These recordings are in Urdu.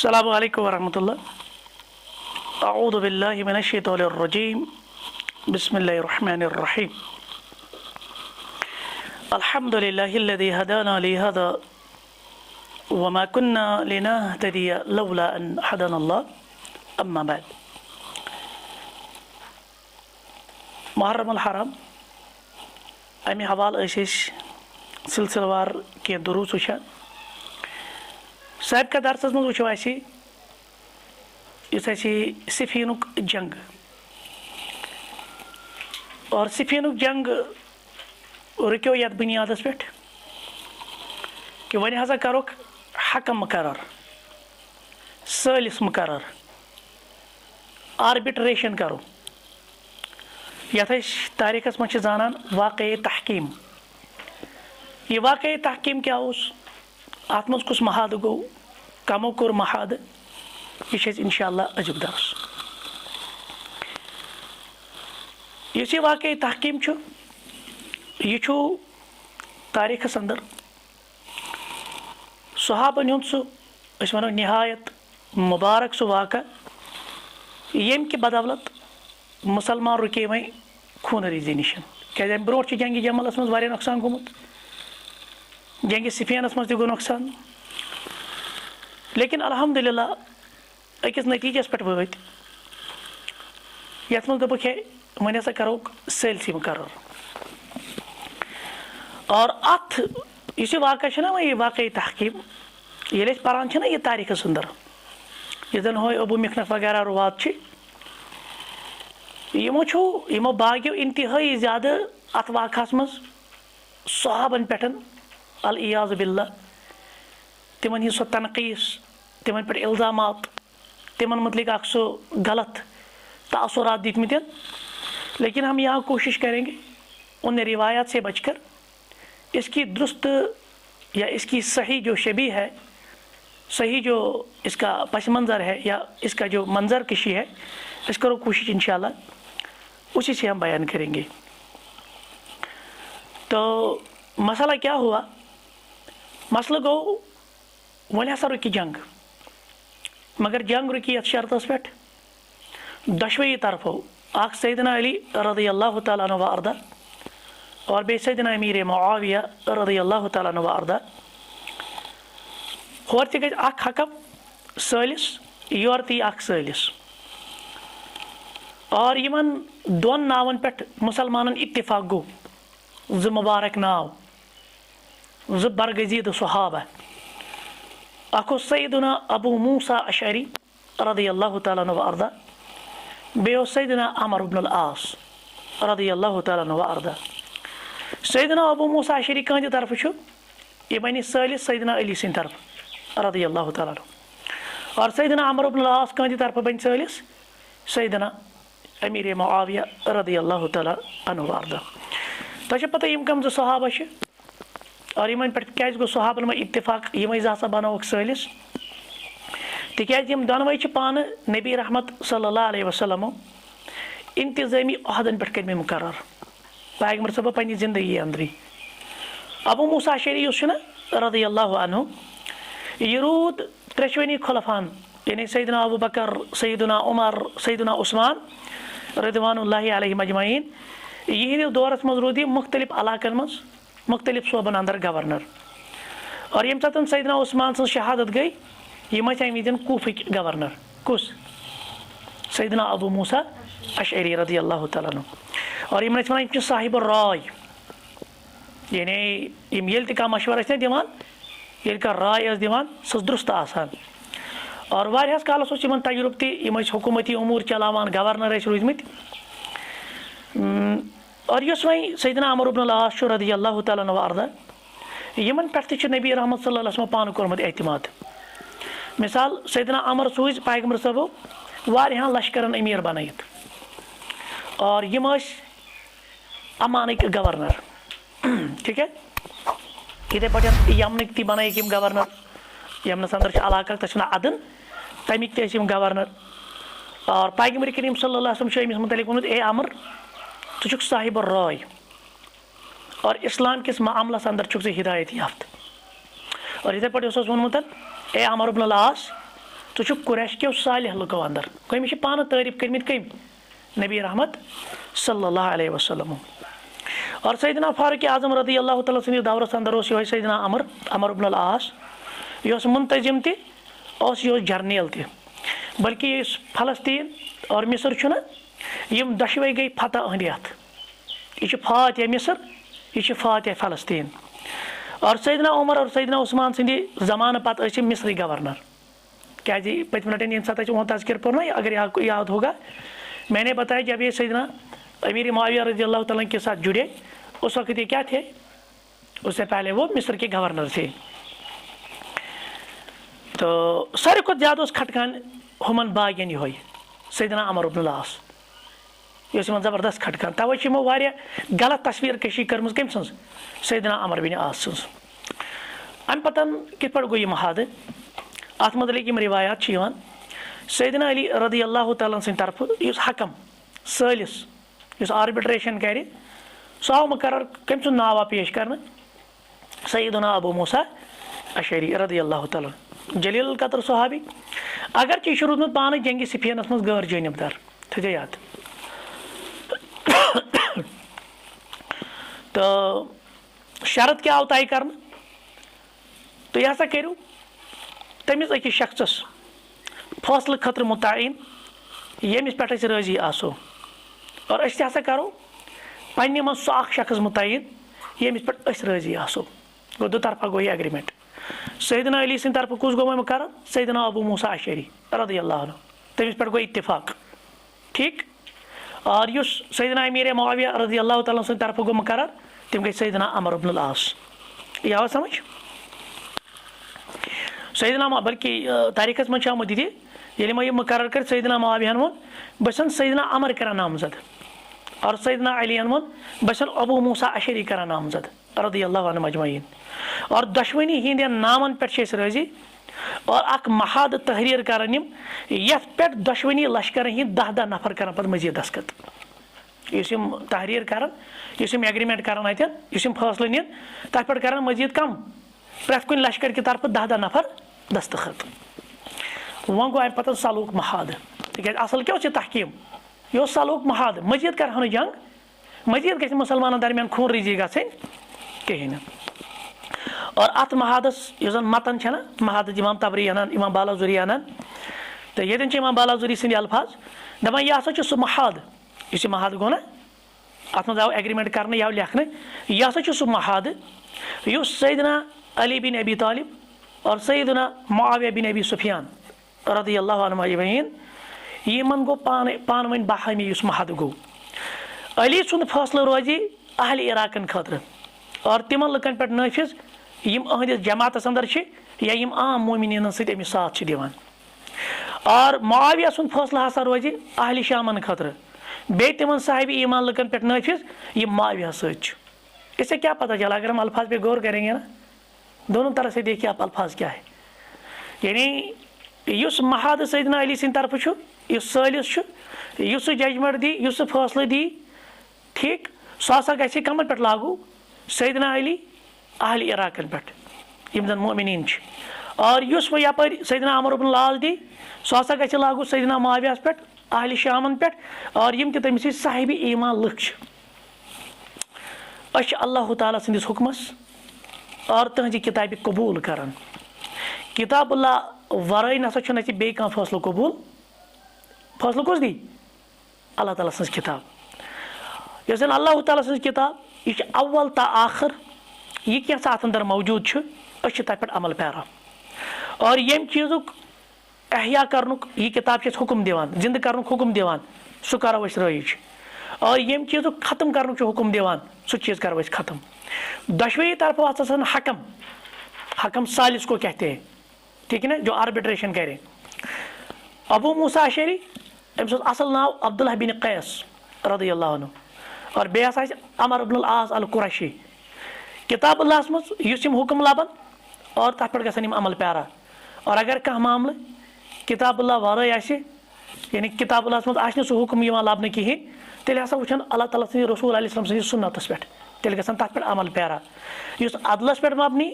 السلام علیکم ورحمۃ اللہ. اعوذ باللہ من الشیطان الرجیم. بسم اللہ الرحمن الرحیم. الحمد للہ الذی ہدانا لہذا وما كنا لنهتدی لولا ان ہدانا اللہ. اما بعد. محرم الحرام امہِ حوالہٕ ٲسۍ أسۍ سلسلہٕ وار کینٛہہ دروٗس وٕچھان. سابقہ درسس منٛز وٕچھو اَسہِ یُس اَسہِ صفیٖنُک جنگ اور صفیٖنُک جنگ رُکیو یَتھ بُنیادَس پٮ۪ٹھ کہِ وۄنۍ ہسا کَرُکھ حکم مُقرر، سٲلِس مُقرر، آربِٹریشن کَرو یَتھ أسۍ تٲریٖخس منٛز چھِ زانان واقعے تحکیٖم. یہِ واقعے تحکیٖم کیٛاہ اوس؟ اَتھ منٛز کُس محادٕ گوٚو؟ کمو کوٚر محادٕ؟ یہِ چھِ اَسہِ اِنشاء اللہ أزیُک درس. یُس یہِ واقعے تحکیٖم چھُ یہِ چھُ تٲریٖخس انٛدر صحابن ہُنٛد سُہ أسۍ وَنو نِہایت مُبارک سُہ واقعہ ییٚمہِ کہِ بدولت مُسلمان رُکے وۄنۍ خوٗنہٕ ریٖزی نِش. کیٛازِ اَمہِ برونٛٹھ چھُ جنگہِ جملس منٛز واریاہ نۄقصان گوٚمُت، جنگہِ صفیٖنس منٛز تہِ گوٚو نۄقصان، لیکن الحمدللہ أکِس نٔتیٖجس پٮ۪ٹھ وٲتۍ یَتھ منٛز دوٚپُکھ ہے وۄنۍ ہسا کَروکھ سٲلسٕے مُقرر. اور اَتھ یُس یہِ واقعہ چھُنہ وۄنۍ یہِ واقعے تحکیٖم ییٚلہِ أسۍ پران چھِنہ یہِ تاریٖخس انٛدر یُس زن ہوے ابوٗ مخنف وغیرہ رُوات چھِ، یِمو باغیو انتہٲیی زیادٕ اَتھ واقعس منٛز صحابن پٮ۪ٹھ العیاذ باللہ تِمن ہِنٛز سۄ تنقیٖص، تِمن پٮ۪ٹھ الزامات، تِمن متعلق اکھ سُہ غلط تاثرات دِتمٕتۍ. لیکن ہم یہاں کوشش کریں گے ان روایات سے بچ کر اس کی درست یا اس کی صحیح جو شبیہ ہے، صحیح جو اس کا پس منظر ہے یا اس کا جو منظر کشی ہے، اس کرو کوشش انشاءاللہ اسی سے ہم بیان کریں گے. تو مسئلہ کیا ہوا؟ مسئلہ گوٚو وۄنۍ ہسا رُکہِ جنگ، مگر جنگ رُکہِ یتھ شرطس پٮ۪ٹھ دۄشوٕیی طرفو، اکھ سیدنا علی رضی اللہ تعالیٰ عنہ وارضہ اور بیٚیہِ سیدنا امیر معاویہ رضی اللہ تعالیٰ عنہ وارضہ. ہورٕ تہِ گژھِ اکھ حکم سٲلِس، یورٕ تہِ یی اکھ سٲلِس. اور یِمن دۄن ناون پٮ۪ٹھ مُسلمانن اتفاق گوٚو، زٕ مُبارک ناو، زٕ برگزیٖدٕ صحابہ. اکھ اوس سیدنا ابوٗ موسیٰ اشعری رضی اللہ تعالیٰ عنہ وارضہ، بیٚیہِ اوس سیدنا عمر بن العاص رضی اللہ تعالیٰ عنہ وارضہ. سیدنا ابوٗ موسیٰ اشعری کٕہٕنٛدِ طرفہٕ چھُ؟ یہِ بنہِ سٲلِس سیدنا علی سٕنٛدِ طرفہٕ رضی اللہ تعالیٰ عنہ. اور سیدنا عمر بن العاص کٕہٕنٛدِ طرفہٕ بنہِ سٲلِس سیدنا امیر معاویہ رضی اللہ تعالیٰ عنہ وارضہ. تۄہہِ چھو پتہ یِم کم زٕ صحابہ چھِ اور یِمن پٮ۪ٹھ کیٛازِ گوٚو صحابن منٛز اتفاق یِمے زٕ ہسا بنٲوکھ سٲلِس؟ تِکیٛازِ یِم دۄنوَے چھِ پانہٕ نبی رحمت صلی اللہ علیہ وسلمو انتظٲمی عہدن پٮ۪ٹھ کٔرمٕتۍ مُقرر پیغمبر صٲبو پننہِ زندگی انٛدرٕے. ابوٗ موسیٰ اشعری یُس چھُنہ رضی اللہ عنہ، یہِ روٗد ترٛیشوٕنی خُلفاہن یعنی سیدنا ابوٗ بکر، سیدنا عمر، سیدنا عثمان رضوان اللہ علیہم اجمعیٖن، یِہنٛدِس دورس منٛز روٗد یہِ مختلف علاقن منٛز مختلف صوبن انٛدر گورنر. اور ییٚمہِ ساتہٕ سیدنا عثمان سٕنٛز شہادت گٔے یِم ٲسۍ اَمہِ وِزِ کوٗفٕکۍ گورنر. کُس؟ سیدنا ابوٗ موسیٰ اشعری رضی اللہ تعالیٰ عنہ. اور یِمن ٲسۍ وَنان یِم چھِ صاحب الرائے، یعنی یِم ییٚلہِ تہِ کانٛہہ مشورٕ ٲسۍ نہ دِوان، ییٚلہِ کانٛہہ راے ٲس دِوان سۄ ٲس درُست آسان. اور واریاہس کالس اوس یِمن تجرُبہٕ تہِ، یِم ٲسۍ حکوٗمتی اموٗر چلاوان، گورنر ٲسۍ روٗدمٕتۍ. اور یُس وۄنۍ سیدنا عمر بن العاص چھُ رضی اللہ تعالیٰ عنہ وارضہ، یِمن پٮ۪ٹھ تہِ چھُ نبی رحمت صلی اللہ علیہ وسلمو پانہٕ کوٚرمُت اعتماد. مثال سیدنا عمر سوٗزۍ پیغمبر صٲبو واریاہن لشکرن امیر بنٲیِتھ، اور یِم ٲسۍ امانٕکۍ گورنر. ٹھیٖک ہے، یِتھے پٲٹھۍ یمنٕکۍ تہِ بنٲیِکھ یِم گورنر، یمنس انٛدر چھُ علاقہٕ اکھ تتھ چھُ ناو عدن، تمیِکۍ تہِ ٲسۍ یِم گورنر. اور پیغمبر کریم صلی اللہ علیہ وسلم چھُ أمِس متعلق ووٚنمُت اے عمر ژٕ چھُکھ صاحب الرائے اور اسلام کِس معاملس انٛدر چھُکھ ژٕ ہدایت یافتہٕ. اور یِتھے پٲٹھۍ اوسُس ووٚنمُت اے عمر بن العاص ژٕ چھُکھ قریش کیو صالح لُکو اندر کٔمِس چھِ پانہٕ تعریٖف کٔرمٕتۍ کٔمۍ نبی رحمت صلی اللہ علیہ وسلم. اور سیدنا فاروق اعظم رضی اللہ تعالیٰ سٕنٛدِس دورس اندر اوس یِہوے سیدنا عمر ابن العاص. یہِ اوس منتظم تہِ اوس یہِ اوس جرنیل تہِ. بلکہ یُس فلسطیٖن اور مصر چھُنہ یِم دۄشوے گٔے فتح أہنٛدِ یتھ. یہِ چھُ فاتح مصر یہِ چھُ فاتح فلسطیٖن. اور سیدنا عمر اور سیدنا عثمان سٕنٛدِ زمانہٕ پتہٕ ٲسۍ یِم مصرٕکۍ گورنر. کیازِ پٔتمہِ لٹہِ ییٚمہِ ساتہٕ اَسہِ وۄنۍ تذکر پوٚر نا اگر یاد ہوگا میں نے بتایا جب یہ سیدنا امیر معاویہ رضی اللہ تعالیٰ کے ساتھ جڑے اس وقت یہ کیا تھے اس سے پہلے وہ مصر کے گورنر تھے. تو ساروی کھۄتہٕ زیادٕ اوس کھٹکان ہُمن باغین یِہوے سیدنا عمر بن العاص. یہِ اوس یِمن زبردست کھٹکان. تَوے چھِ یِمو واریاہ غلط تصویٖر کٔشی کٔرمٕژ کٔمۍ سٕنٛز سیدنا عمر بن عاص سٕنٛز. اَمہِ پتہٕ کِتھ پٲٹھۍ گوٚو یہِ محادٕ اَتھ متعلق یِم روایات چھِ یِوان. سیدنا علی رضی اللہ تعالیٰ سٕنٛدِ طرفہٕ یُس حکم سٲلِس یُس آربِٹریشن کرِ سُہ آو مُقرر کٔمۍ سُنٛد ناو آو پیش کرنہٕ سیدنا ابو موسیٰ اشعری رضی اللہ تعالیٰ جلیل القدر صحابی. اگرچہ یہِ چھُ روٗدمُت پانہٕ جنگہِ صفینس منٛز غٲر جٲنِبدار تھٲیزیو یاد. تہٕ شرط کیٛاہ آو طے کرنہٕ تُہۍ ہسا کٔرِو تٔمِس أکِس شخصس فٲصلہٕ خٲطرٕ مُتعیٖن ییٚمِس پٮ۪ٹھ أسۍ رٲضی آسو. اور أسۍ تہِ ہسا کرو پننہِ منٛز سُہ اکھ شخص مُتعیٖن ییٚمِس پٮ۪ٹھ أسۍ رٲضی آسو. گوٚو دُطرفہ گوٚو یہِ ایگریمنٹ. سیدنا علی سٕنٛدِ طرفہٕ کُس گوٚو وۄنۍ مُقرر سیدنا ابو موسیٰ اشعری رضی اللہ عنہ. تٔمِس پٮ۪ٹھ گوٚو اتفاق ٹھیٖک. اور یُس سیدنا امیر معاویہ رضی اللہ تعالیٰ سٕنٛدِ طرفہٕ گوٚو مُقرر تِم گٔے سیدنا عمر بن العاص. یہِ آوا سمجھ. سیدنا بلکہ تاریخس منٛز چھُ آمُت یہِ تہِ ییٚلہِ وۄنۍ یہِ مُقرر کٔر سیدنا معاویہن ووٚن بہٕ چھُسن سیدنا عمر کران نامزد اور سیدنا علیَن ووٚن بہٕ چھُسن ابو موسیٰ اشعری کران نامزد رضی اللہ عنہُم اجمعیٖن. اور دۄشوٕنی ہِنٛدٮ۪ن نامن پٮ۪ٹھ چھِ أسۍ رٲضی اور اکھ محادٕ تحریر کران یِم یتھ پٮ۪ٹھ دۄشوٕنی لشکرن ہِنٛدۍ 10 نفر کران پتہٕ مزیٖد دستخط. یُس یِم تحریر کران یُس یِم ایگریمنٹ کران اتٮ۪ن یُس یِم فٲصلہٕ نِن تتھ پٮ۪ٹھ کران مزیٖد کم پرٛٮ۪تھ کُنہِ لشکر کہِ طرفہٕ 10 نفر دستخط. وۄنۍ گوٚو امہِ پتہٕ سلوک محادٕ تِکیازِ اصل کیٛاہ اوس یہِ تحکیٖم یہِ اوس سلوک محادٕ. مزیٖد کرہو نہٕ جنگ مزیٖد گژھِ نہٕ مُسلمانن درمیان خوٗن ریٖزی گژھٕنۍ کہیٖنۍ نہٕ. اور اتھ محادس یُس زن متن چھےٚ نہ محادٕ امام تبری انان امام بالاذوری انان تہٕ ییٚتٮ۪ن چھِ امام بالاذوری سٕنٛدۍ الفاظ دپان یہِ ہسا چھُ سُہ محادٕ یُس یہِ محادٕ گوٚو نہ اتھ منٛز آو ایگریمنٹ کرنہٕ یہِ آو لیکھنہٕ یہِ ہسا چھُ سُہ محادٕ یُس سیدنا علی بن ابی طالب اور سیدنا معاویہ بن ابی سفیان رضی اللہ عنہُم اجمعیٖن یِمن گوٚو پانہٕ ؤنۍ باہمی یُس محادٕ گوٚو. علی سُنٛد فٲصلہٕ روزِ اہلِ عراقن خٲطرٕ اور تِمن لُکن پٮ۪ٹھ نٲفِظ یِم أہنٛدِس جماعتس اندر چھِ یا یِم عام مومِنیٖنن سۭتۍ أمِس ساتھ چھِ دِوان. اور معاویہ سُنٛد فٲصلہٕ ہسا روزِ اہلِ شامن خٲطرٕ بیٚیہِ تِمن صاحبِ ایمان لُکن پٮ۪ٹھ نٲفِظ یِم معاویہ سۭتۍ چھِ. اس سے کیا پتہ چلا اگر ہم الفاظ پہ غور کریں گے نا دونوں طرح سے دیکھیے آپ الفاظ کیا ہے. یعنی یُس محادٕ سیدنا علی سٕنٛدِ طرفہٕ چھُ یُس سٲلِس چھُ یُس سُہ ججمنٹ دی یُس سُہ فٲصلہٕ دی ٹھیٖک سُہ ہسا گژھِ کمن پٮ۪ٹھ لاگوٗ سیدنا علی اہلِ عراقن پٮ۪ٹھ یِم زن مومِنیٖن چھِ. اور یُس وۄنۍ یپٲرۍ سیدنا عمر بن العاص دی سُہ ہسا گژھِ لاگوٗ سیدنا معاویہس پٮ۪ٹھ اہلِ شامن پٮ۪ٹھ اور یِم تہِ تٔمِس سۭتۍ صاحبِ ایمان لُکھ چھِ. أسۍ چھِ اللہ تعالیٰ سٕنٛدِس حُکمس اور تٕہنٛزِ کِتابہِ قبوٗل کران. کِتاب اللہ ورٲے نسا چھُنہٕ اَسہِ بیٚیہِ کانٛہہ فٲصلہٕ قبوٗل. فٲصلہٕ کُس دی اللہ تعالیٰ سٕنٛز کِتاب. یۄس زن اللہ تعالیٰ سٕنٛز کِتاب یہِ چھِ اول تا آخر یہِ کینٛژھا اتھ اندر موجوٗد چھُ أسۍ چھِ تتھ پٮ۪ٹھ عمل پیران. اور ییٚمہِ چیٖزُک احیا کرنُک یہِ کِتاب چھِ اَسہِ حُکم دِوان زِندٕ کرنُک حُکم دِوان سُہ کرو أسۍ رٲیِج. اور ییٚمہِ چیٖزُک ختم کرنُک چھُ حُکم دِوان سُہ چیٖز کرو أسۍ ختم. دۄشوٕنی طرفہٕ آسان آسان حکم سالس کو کہتے ہیں ٹھیک ہے نا جو آربِٹریشن کرے. ابو موسیٰ اشعری أمِس اوس اصل ناو عبداللہ بن قیس رضی اللہ عنہ اور بیٚیہِ ہسا آسہِ عمر بن العاص القُرشی. کِتاب اللہس منٛز یُس یِم حُکم لبان اور تتھ پٮ۪ٹھ گژھن یِم عمل پیارا. اور اگر کانٛہہ معاملہٕ کِتاب اللہ ورٲے آسہِ یعنی کِتاب اللہس منٛز آسہِ نہٕ سُہ حُکم یِوان لبنہٕ کِہینۍ تیٚلہِ ہسا وٕچھن اللہ تعالیٰ سٕنٛدِ رسوٗل علیہ السلام سٕنٛدِس سُنتس پٮ۪ٹھ تیٚلہِ گژھن تتھ پٮ۪ٹھ عمل پیارا. یُس عدلس پٮ۪ٹھ مبنی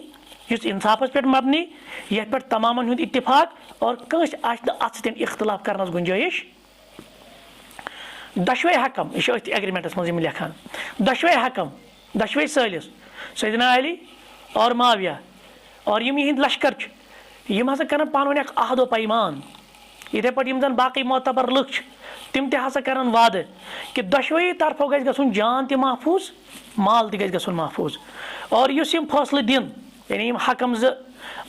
یُس اِنصافَس پٮ۪ٹھ مبنی یَتھ پٮ۪ٹھ تمامَن ہُنٛد اتفاق اور کٲنٛسہِ آسہِ نہٕ اَتھ سۭتۍ اختلاف کَرنَس گُنجٲیِش دۄشوَے حکم یہِ چھُ أتھۍ ایگریمنٹَس منٛز یِم لیکھان دۄشوَے حکم دۄشوَے سٲلِس سیدنا علی اور معاویہ اور یِم یِہِنٛدۍ لشکر چھِ یِم ہسا کرن پانہٕ ؤنۍ اکھ عہد و پیمان یِتھٕے پٲٹھۍ یِم زَن باقٕے معتبر لُکھ چھِ تِم تہِ ہسا کرن وعدٕ کہِ دۄشوَے طرفو گژھِ گژھُن جان تہِ محفوٗظ مال تہِ گژھِ گژھُن محفوٗظ اور یُس یِم فٲصلہٕ دِن یعنی یِم حکم زٕ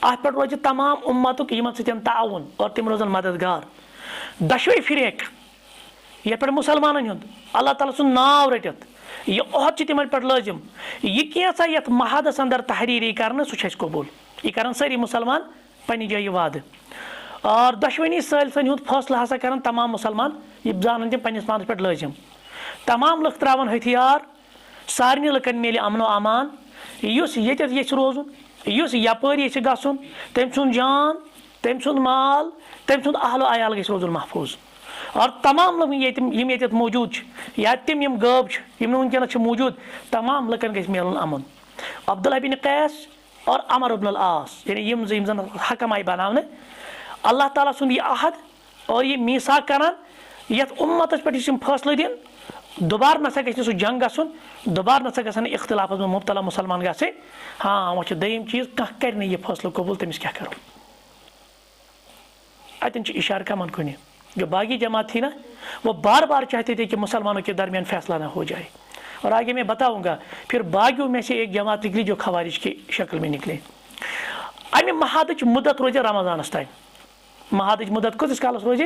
اَتھ پٮ۪ٹھ روزِ تمام اُمتُک یِمن سۭتۍ تعاوُن اور تِم روزن مددگار دۄشوَے فِریق یَتھ پٮ۪ٹھ مُسلمانن ہُنٛد اللہ تعالیٰ سُنٛد ناو رٔٹِتھ یہِ عہد چھُ تِمن پٮ۪ٹھ لٲزِم یہِ کینٛژھا یَتھ محادس اندر تحریٖر یی کرنہٕ سُہ چھُ اَسہِ قبوٗل یہِ کرن سٲری مُسلمان پننہِ جایہِ وعدٕ اور دۄشوٕنی سٲلسن ہُنٛد فٲصلہٕ ہسا کرن تمام مُسلمان یہِ زانن تِم پننِس پانس پٮ۪ٹھ لٲزِم تمام لُکھ تراون ہتھیار سارنٕے لُکن میلہِ امن و امان یُس ییٚتٮ۪تھ یژھِ روزُن یُس یپٲرۍ یژھِ گژھُن تٔمۍ سُنٛد جان تٔمۍ سُنٛد مال تٔمۍ سُنٛد اہل و عیال گژھِ روزُن محفوٗظ اور تمام لُکھ یِم ییٚتٮ۪تھ موٗجوٗد چھِ یا تِم یِم غٲب چھِ یِم نہٕ وٕنکیٚنس چھِ موٗجوٗد تمام لُکن گژھِ میلُن امُن عبداللہ بن قیس اور عمر ابن العاص یعنی یِم زن حکم آیہِ بناونہٕ اللہ تعالیٰ سُنٛد یہِ عہد اور یہِ میٖثاق کران یتھ اُمتس پٮ۪ٹھ یُس یِم فٲصلہٕ دِن دُبارٕ نسا گژھِ نہٕ سُہ جنگ گژھُن دُبارٕ نسا گژھن نہٕ اختلافس منٛز مُبتلا مُسلمان گژھٕنۍ ہاں وۄنۍ چھُ دوٚیِم چیٖز کانٛہہ کرِ نہٕ یہِ فٲصلہٕ قبوٗل تٔمِس کیاہ کرو اتٮ۪ن چھُ اِشارٕ کمن کُنہِ جو باقی جماعت تھی نا وہ بار بار چاہتے تھے کہ مسلمانوں کے درمیان فیصلہ نہ ہو جائے اور آگے میں بتاؤں گا پھر باغیوں میں سے ایک جماعت نکلی جو خوارج کی شکل میں نکلے امہِ محادٕچ مُدت روزِ رمضانس تانۍ محادٕچ مُدت کۭتِس کالس روزِ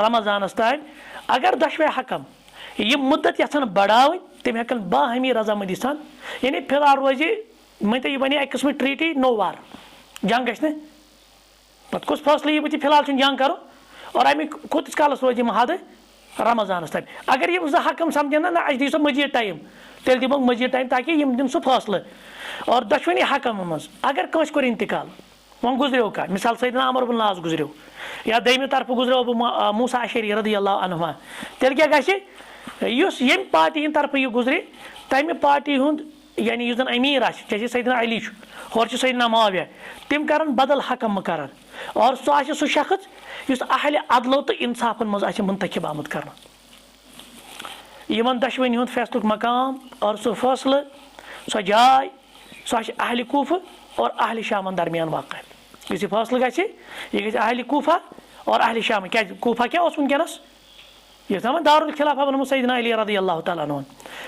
رمضانس تانۍ اگر دۄشوے حکم یہِ مُدت یژھن بڑاوٕنۍ تِم ہٮ۪کن باہمی رضامندی سان یعنی فی الحال روزِ مٲنۍ تو یہِ بنے اکہِ قٕسمٕچ ٹریٖٹی نو وار جنگ گژھِ نہٕ پتہٕ کُس فٲصلہٕ یی بٕتھِ فی الحال چھُنہٕ جنگ کرُن اور امیُک کوٗتِس کالس روزِ محادٕ رمضانس تانۍ اگر یِم زٕ حکم سمجھن نہ اَسہِ دِیو سا مزیٖد ٹایم تیٚلہِ دِموکھ مزیٖد ٹایم تاکہِ یِم دِن سُہ فٲصلہٕ اور دۄشوٕنی حکمن منٛز اگر کٲنٛسہِ کوٚر انتقال وۄنۍ گُزریو کانٛہہ مثال سیدنا عمر بن العاص گُزریو یا دوٚیمہِ طرفہٕ گُزریو ابو موسیٰ اشعری رضی اللہ عنہُ تیٚلہِ کیاہ گژھِ یُس ییٚمہِ پارٹی ہِنٛدِ طرفہٕ یہِ گُزرِ تمہِ پارٹی ہُنٛد یعنی یُس زن امیٖر آسہِ جیسے سیدنا علی چھُ ہورٕ چھُ سیدنا معاویہ تِم کرن بدل حکم مقرر اور سُہ آسہِ سُہ شخص یُس اہلِ عدلو تہٕ انصافن منٛز آسہِ منتخب آمُت کرنہٕ یِمن دۄشوٕنی ہُنٛد فیصلُک مقام اور سُہ فٲصلہٕ سۄ جاے سُہ آسہِ اہلِ کوٗفہٕ اور اہلِ شامن درمیان واقع یُس یہِ فٲصلہٕ گژھِ یہِ گژھِ اہلِ کوٗفہ اور اہلِ شام کیازِ کوٗفہ کیاہ اوس وٕنکیٚنس یُس دپان دارالخلافہ بنومُت سیدنا علی رضی اللہ تعالیٰ عنہُن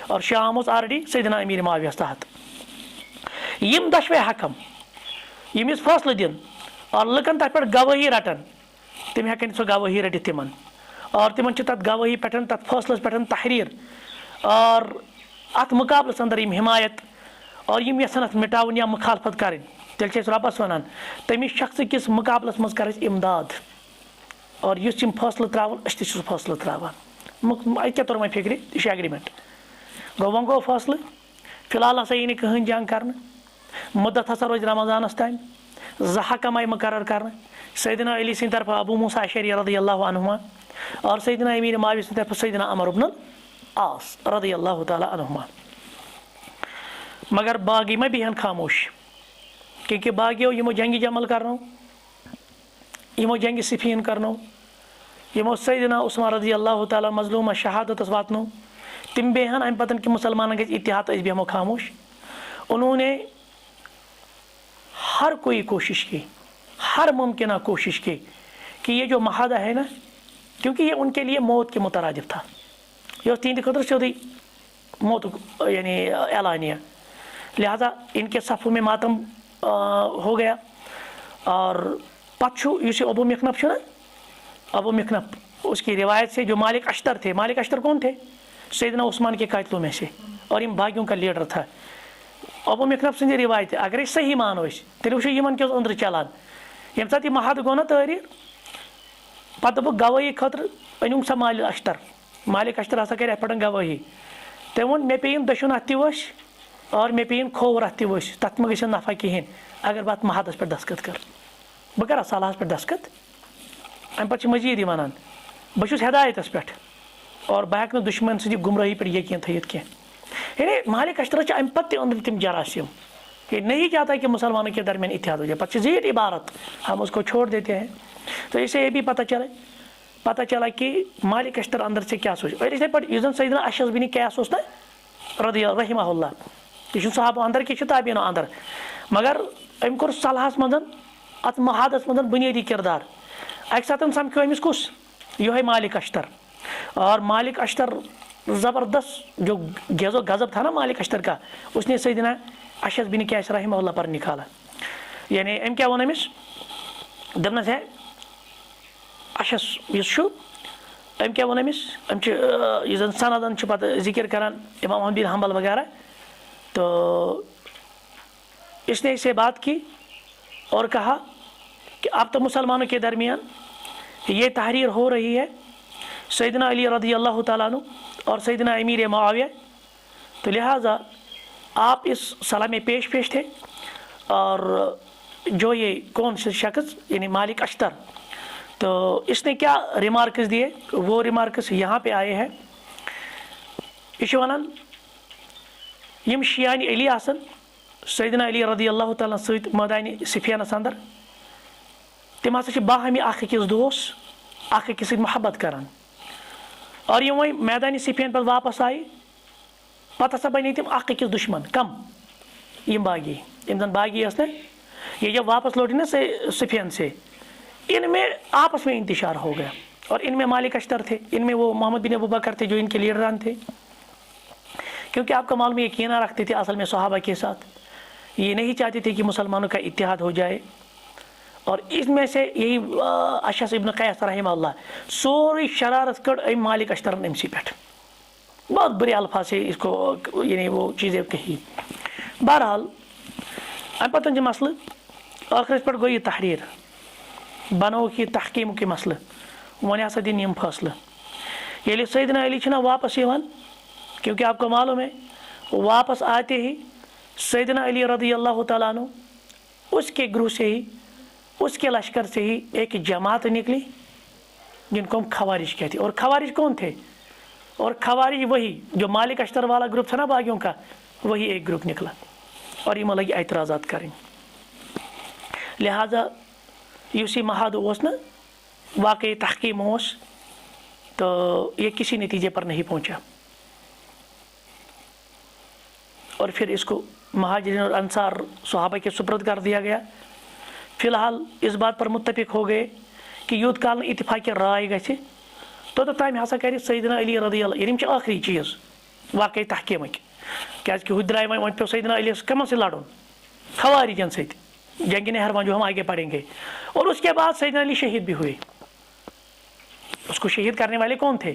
اور شام اوس آلریڈی سیدنا امیٖر معاویہس تحت یِم دۄشوے حکم یِم یُس فٲصلہٕ دِن اور لُکن تتھ پٮ۪ٹھ گوٲہی رٹن تِم ہٮ۪کن سۄ گوٲہی رٔٹِتھ تِمن اور تِمن چھِ تتھ گوٲہی پٮ۪ٹھ تتھ فٲصلس پٮ۪ٹھ تحریٖر اور اتھ مُقابلس اندر یِم حمایت اور یِم یژھن اتھ مٹاوٕنۍ یا مُخالفت کرٕنۍ تیٚلہِ چھِ أسۍ رۄبس ونان تٔمِس شخصہٕ کِس مُقابلس منٛز کر أسۍ امداد اور یُس یِم فٲصلہٕ تراوان أسۍ تہِ چھِ سُہ فٲصلہٕ تراوان اَتہِ کیاہ توٚر وۄنۍ فِکرِ یہِ چھُ ایگریمنٹ گوٚو وۄنۍ گوٚو فٲصلہٕ فی الحال ہسا یی نہٕ کٕہٕنۍ جنگ کرنہٕ مُدت ہسا روزِ رمضانس تانۍ زٕ حکم آیہِ مُقرر کرنہٕ سیدنا علی سٕنٛدِ طرفہٕ ابو موسیٰ اشعری رضی اللہ عنہُما اور سیدنا امیٖر معاویہ سٕنٛدِ طرفہٕ سیدنا عمر بن العاص رضی اللہ تعالیٰ عنہُما مگر باقٕے ما بیٚہن خاموش کیونکہِ باقیو یِمو جنگہِ جمل کرنو یِمو جنگہِ صفیٖن کرنو یِمو سیدنا عثمان رضی اللہ تعالیٰ مظلوٗمس شہادتس واتنو تِم بیٚہن امہِ پتہٕ کہِ مُسلمانن گژھِ اتحاد أسۍ بیٚہمو خاموش انہوں نے ہر کوئی کوشش کی ہر ممکنہ کوشش کی کہ یہ جو معاہدہ ہے نا کیونکہ یہ ان کے لیے موت کے مترادف تھا یہ تہندِ خٲطرٕ سیوٚدُے موتُک یعنی اعلانیہ لہذا ان کے صفوں میں ماتم ہو گیا اور پتہٕ چھُ یُس یہِ ابو مخنف چھُ نا ابو مخنف اس کی روایت سے جو مالک اشتر تھے مالک اشتر کون تھے سیدنا عثمان کے قاتلوں میں سے اور ان باغیوں کا لیڈر تھا ابو مخنف سٕنٛدِ روایتہِ اگر أسۍ صحیح مانو أسۍ تیٚلہِ وٕچھو یِمن کیٛاہ اوس أنٛدرٕ چلان ییٚمہِ ساتہٕ یہِ محادٕ گوٚو نا تٲریٖر پتہٕ دوٚپُکھ گوٲہی خٲطرٕ أنِوُکھ سا مالک اشتر ہسا کرِ اَتھ پٮ۪ٹھ گوٲہی تٔمۍ ووٚن مےٚ پیٚیِن دٔچھُن اَتھ تہِ ؤسۍ اور مےٚ پیٚیِن کھووُر اَتھ تہِ ؤسۍ تَتھ مہ گژھِ نفع کِہینۍ اگر بہٕ اَتھ محادس پٮ۪ٹھ دستخط کَرٕ بہٕ کَرٕ صلحس پٮ۪ٹھ دستخط اَمہِ پتہٕ چھِ مٔزیٖد یہِ وَنان بہٕ چھُس ہدایتس پٮ۪ٹھ اور بہٕ ہٮ۪کہٕ نہٕ دُشمن سٕنٛدِ گُمرٲہی پٮ۪ٹھ یقیٖن تھٲیِتھ کینٛہہ یعنی مالک اشترس چھِ اَمہِ پتہٕ تہِ أنٛدرٕ تِم جراثیٖم یہ نہیں چاہتا کہ مسلمانوں کے درمیان اتحاد ہو جائے. پچیس عبارت ہم اس کو چھوڑ دیتے ہیں. تو اسے یہ بھی پتہ چلا کہ مالک اشتر اندر سے کیا سوچ. اور اسی پٲٹھۍ یُس زن سیدنا اشعث بن قیس اوس نا رضی اللہ رحمہ اللہ, یہ چھُنہٕ صحابہ اندر کینٛہہ چھُ تابعیٖنو اندر, مگر أمۍ کوٚر صلحس منٛز اتھ محادس منٛز بُنیٲدی کردار. اکہِ ساتہٕ سمکھیو أمِس کُس, یِہوے مالک اشتر. اور مالک اشتر زبردست جو غیظ و غضب تھا نا مالک اشتر کا, اس نے سیدنا اشعث بن قیس رحمہ اللہ پر نکالا. یعنی أمۍ کیٛاہ ووٚن أمِس, دوٚپنس ہے اشعث یُس چھُ أمۍ کیٛاہ ووٚن أمِس, أمۍ چھِ یُس زن سندن چھُ پتہٕ ذکر کران امام احمد بن حنبل وغیرہ, تو اس نے اسے بات کی اور کہا کہ اب تو مسلمانوں کے درمیان یہ تحریر ہو رہی ہے سیدنا علی رضی اللہ تعالیٰ عنہ اور سیدنا امیر معاویہ, تو لہٰذا آپ اس صلاح میں پیش تھے. اور جو یہ کون سے شخص یعنی مالک اشتر, تو اس نے کیا ریمارکس دیے, وہ ریمارکس یہاں پہ آئے ہیں. یہ چھُ وَنان یم شیعان علی آسن سیدنا علی رضی اللہ تعالیٰ سۭتۍ مٲدانہِ صفینس اندر, تِم ہسا چھِ باہمی اکھ أکِس دوس, اکھ أکِس سۭتۍ محبت کران. اور یم وۄنۍ میدانہِ صفین پتہٕ واپس آیہِ, پتہٕ ہسا بنے تِم اکھ أکِس دشمن. کم یم باغی, یم زن باغی ٲسۍ نا, یہ جب واپس لوٹی نا صفین سے, ان میں آپس میں انتشار ہو گیا. اور ان میں مالک اشتر تھے, ان میں وہ محمد بن ابو بکر تھے جو ان کے لیڈران تھے, کیونکہ آپ کا معلوم یقین رکھتے تھے اصل میں صحابہ کے ساتھ, یہ نہیں چاہتے تھے کہ مسلمانوں کا اتحاد ہو جائے. اور اس میں سے یہی اشعث ابن قیس رحمہ اللہ سوری شرارت کڑ ام مالک اشترن امسی پہ, بہت بڑے الفاظ سے اس کو یعنی وہ چیزیں کہی. بہرحال ام پتن جو مسئلہ ٲخرس پہ گو یہ تحریر, بنو کہ تحقیم کے مسئلہ, ون ہسا دن یم فٲصلہٕ. ییٚلہِ سیدنا علی چھُنہ واپس یوان, کیونکہ آپ کو معلوم ہے واپس آتے ہی سیدنا علی رضی اللہ تعالیٰ عنہ اس کے گروہ سے ہی, اس کے لشکر سے ہی ایک جماعت نکلی جن کو ہم خوارج کہتے ہیں. اور خوارج کون تھے, اور خوارج وہی جو مالک اشتر والا گروپ تھا نا باغیوں کا, وہی ایک گروپ نکلا اور یہ لگی اعتراضات کریں. لہذا یُس یہ محاد اوس نا واقعی تحقیم اوس, تو یہ کسی نتیجے پر نہیں پہنچا. اور پھر اس کو مہاجرین اور انصار صحابہ کے سپرد کر دیا گیا. فی الحال اس بات پر متفق ہو گئے کہ یوت کال اتفاق رائے گژھِ, توٚتام ہسا کرِ سیدنا علی رضی اللہ, یعنی چھِ ٲخری چیٖز واقعی تحقیٖمٕکۍ, کیٛازِکہِ ہُتہِ درٛاے وۄنۍ پیوٚو سیدنا علی کمن سۭتۍ لڑُن, خوارجن سۭتۍ, جنگِ نہروان جو ہم آگے پڑھیں گے. اور اس کے بعد سیدنا علی شہید بھی ہوئے. اس کو شہید کرنے والے کون تھے,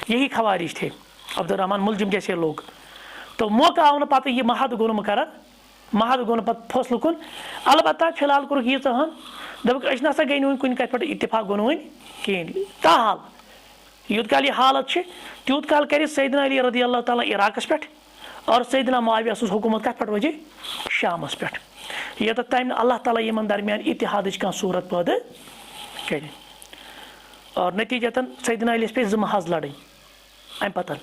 یہی خوارج تھے, عبد الرحمن ملجم جیسے لوگ. تو موقع آو نہٕ پتہٕ یہِ محد گوٚو نہٕ مقرر, محد گوٚو نہٕ پتہٕ فٲصلہٕ کُن. البتہ فی الحال کوٚرُکھ ییٖژاہن, دوٚپُکھ أسۍ نسا گٔے نہٕ وُنہِ کُنہِ کتھِ پٮ۪ٹھ اتفاق گوٚو نہٕ وُنہِ کِہیٖنۍ. تاحال یوٗت کال یہ حالت چھِ تیوٗت کال کرِ سیدنا علی رضی اللہ تعالیٰ عراقس پٮ۪ٹھ, اور سیدنا معاویہ سٕنٛز حکوٗمت کتھ پٮ۪ٹھ روزِ, شامس پٮ۪ٹھ, یوٚتتھ تام نہٕ اللہ تعالیٰ یِمن درمیان اتحادٕچ کانٛہہ صوٗرت پٲدٕ کرِ. اور نتیجتن سیدنا علیس پے 2 محاذ لڑٕنۍ. امہِ پتہٕ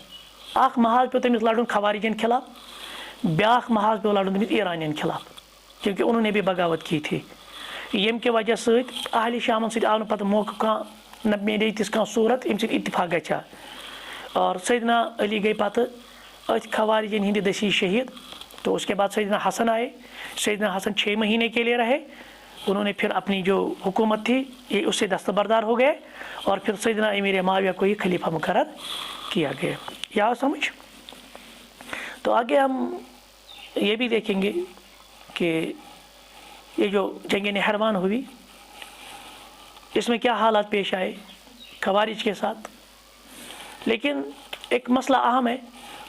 اکھ محاذ پیوٚو تٔمِس لڑُن خوارجن خلاف, بیاکھ محاذ پیوٚو لڑُن تٔمِس ایرانین خلاف, کیونکہ انہوں نے بھی بغاوت کی تھی. ییٚمہِ کہِ وجہ سۭتۍ اہلِ شامن سۭتۍ آو نہٕ پتہٕ موقعہٕ کانٛہہ, نہ میلے تِژھ کانٛہہ صوٗرت ییٚمہِ سۭتۍ اتفاق گژھِ ہا. اور سیدنا علی گئی پتہٕ أتھۍ خوارجن ہِنٛدِ دٔسی شہید. تو اس کے بعد سیدنا حسن آئے. سیدنا حسن 6 مہینے کے لیے رہے, انہوں نے پھر اپنی جو حکومت تھی یہ اس سے دستبردار ہو گئے, اور پھر سیدنا امیر معاویہ کو ہی خلیفہ مقرر کیا گیا. یا سمجھ. تو آگے ہم یہ بھی دیکھیں گے کہ یہ جو جنگ نہروان ہوئی اس میں کیا حالات پیش آئے خوارج کے ساتھ. لیکن ایک مسئلہ اہم ہے,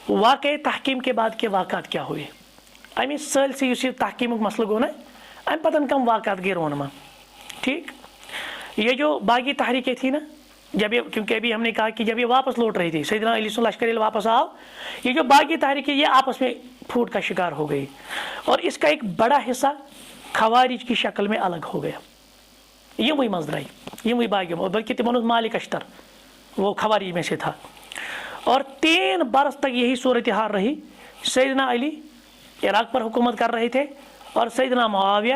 واقعی تحقیم کے بعد کے واقعات کیا ہوئے. امہِ سٲلسٕے یُس یہ تحقیٖمُک مسئلہ گوٚو نا, امہِ پتہٕ کم واقعات گئے رونما. ٹھیک, یہ جو باغی تحریکیں تھی نا, جب یہ, کیونکہ ابھی ہم نے کہا کہ جب یہ واپس لوٹ رہی تھی سیدنا علی سن لشکر واپس آؤ, یہ جو باغی تحریکیں یہ آپس میں پھوٹ کا شکار ہو گئی, اور اس کا ایک بڑا حصہ خوارج کی شکل میں الگ ہو گیا. یِموٕے منٛز درٛاے, یِموٕے باغیو, اور بلکہ تمن اوس مالک اشتر وہ خوارج میں سے تھا. اور 3 برس تک یہی صورتحال رہی. سیدنا علی عراق پر حکومت کر رہے تھے اور سیدنا معاویہ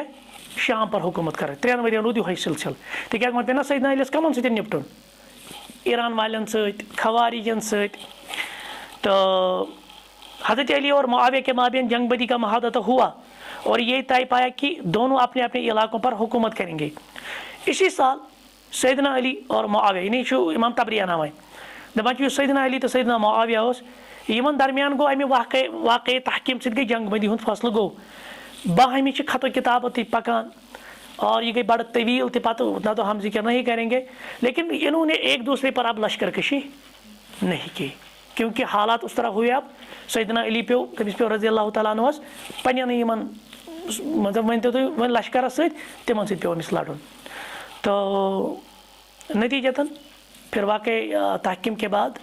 شام پر حکومت کر رہے تھے 3 ؤرین روٗد یِہوٚے سلسلہٕ تِکیٛازِ وۄنۍ پیٚیہِ نا سیدنا علیَس کَمَن سۭتۍ نِپٹُن ایران والٮ۪ن سۭتۍ خوارجن سۭتۍ تو حضرت علی اور معاویہ کے مابین جنگ بدی کا محادثہ ہوا اور یہ طے پایا کہ دونوں اپنے اپنے علاقوں پر حکومت کریں گے. اسی سال سیدنا علی اور معاویہ یعنی امام تبری اناوے دپان چھُ سیدنا علی تو سیدنا معاویہ اوس یمن درمیان گوٚو امہِ واقعے تحکیم سۭتۍ گٔے جنگ بندی ہُنٛد فٲصلہٕ گوٚو باہمی چھِ خط و کتابت تہِ پکان اور یہ گئی بڑا طویل تہِ پتہٕ نہ تو ہم ذکر نہیں کریں گے لیکن انہوں نے ایک دوسرے پر اب لشکر کشی نہیں کی کیونکہ حالات اس طرح ہوئے. اب سیدنا علی پیو تٔمِس پیو رضی اللہ تعالیٰ عنہس پنٛنٮ۪ن یِمن مطلب ؤنۍتو تُہۍ وۄنۍ لشکرس سۭتۍ تِمن سۭتۍ پیو أمِس لڑُن. تو نتیجتاً پھر واقعی تحکیم کے بعد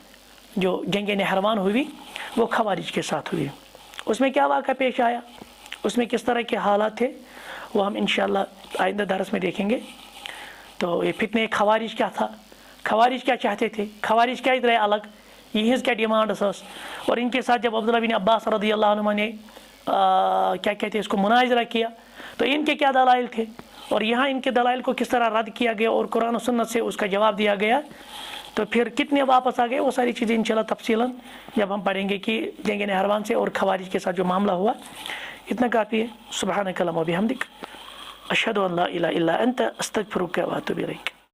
جو جنگ نہروان ہوئی وہ خوارج کے ساتھ ہوئی. اس میں کیا واقعہ پیش آیا, اس میں کس طرح کے حالات تھے, وہ ہم انشاءاللہ آئندہ درس میں دیکھیں گے. تو یہ فتنہ خوارج کیا تھا, خوارج کیا چاہتے تھے, خوارج کیا ادھر الگ, یہی کیا ڈیمانڈس اس, اور ان کے ساتھ جب عبداللہ بن عباس رضی اللہ عنہ نے کیا کہتے ہیں اس کو مناظرہ کیا تو ان کے کیا دلائل تھے اور یہاں ان کے دلائل کو کس طرح رد کیا گیا اور قرآن و سنت سے اس کا جواب دیا گیا. تو پھر کتنے واپس آ گئے وہ ساری چیزیں انشاءاللہ تفصیلاً جب ہم پڑھیں گے کہ جنگ نہروان سے اور خوارج کے ساتھ جو معاملہ ہوا. اتنا کافی ہے. سبحانک اللہم و بحمدک اشہد ان لا الہ الا انت استغفرک و اتوب الیک.